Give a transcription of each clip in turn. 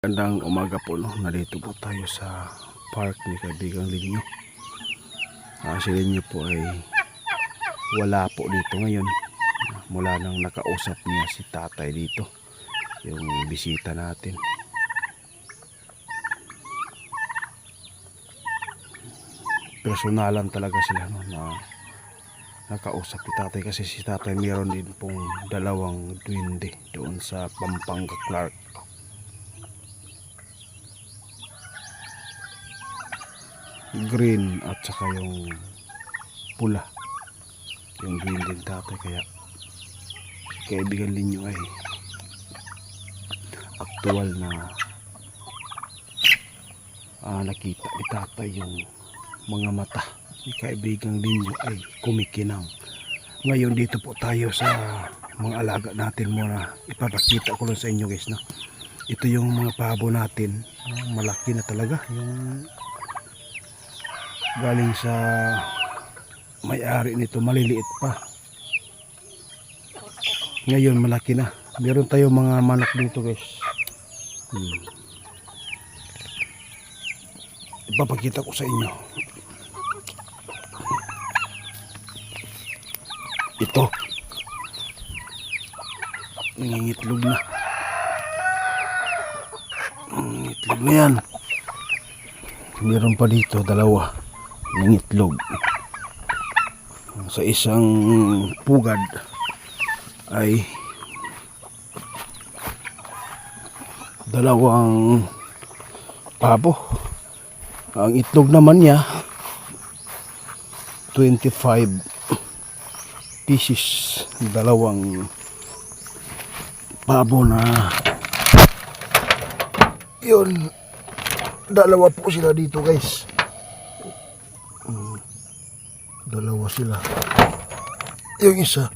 Gandang umaga po, no? Narito po tayo sa park ni kaibigang Linyo. Si Linyo po ay wala po dito ngayon mula nang nakausap niya si tatay dito, yung bisita natin. Personalan talaga sila, no, na nakausap ni tatay, kasi si tatay mayroon din pong dalawang duwende doon sa Pampanga, Clark. Green at saka yung pula, yung green din tatay. Kaya kaibigan Linyo ay aktual na nakita ni tatay yung mga mata ni kaibigang Linyo ay kumikinang. Ngayon dito po tayo sa mga alaga natin. Muna ipapakita ko lang sa inyo, guys, no? Ito yung mga pabo natin, malaki na talaga, yung galing sa may-ari nito, maliliit pa. Ngayon malaki na. Meron tayong mga manok dito, guys. Ipapakita ko sa inyo. Ito, nangingitlog na. Itlog na yan. Meron pa dito dalawa ng itlog. Sa isang pugad ay dalawang pabo. Ang itlog naman niya 25 pieces, dalawang pabo na yun. Dalawa po sila dito, guys. Dalawa sila. Yung isa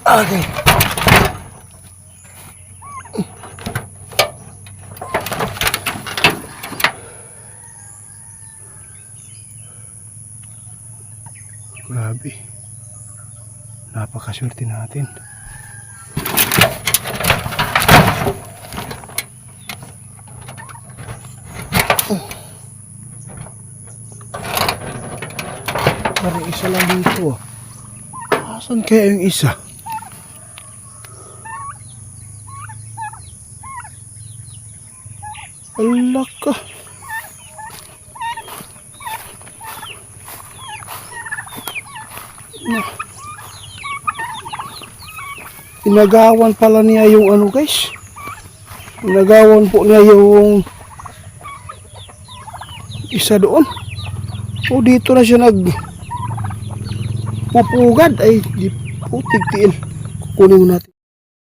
okay. Grabe, napakaswerte natin. Parang isa lang dito. Asan kaya yung isa? Alaka. Inagawan pala niya yung ano, guys. Inagawan po niya yung isa doon. O dito na siya pupugad. Ay di putig tiil. Kukunin mo natin.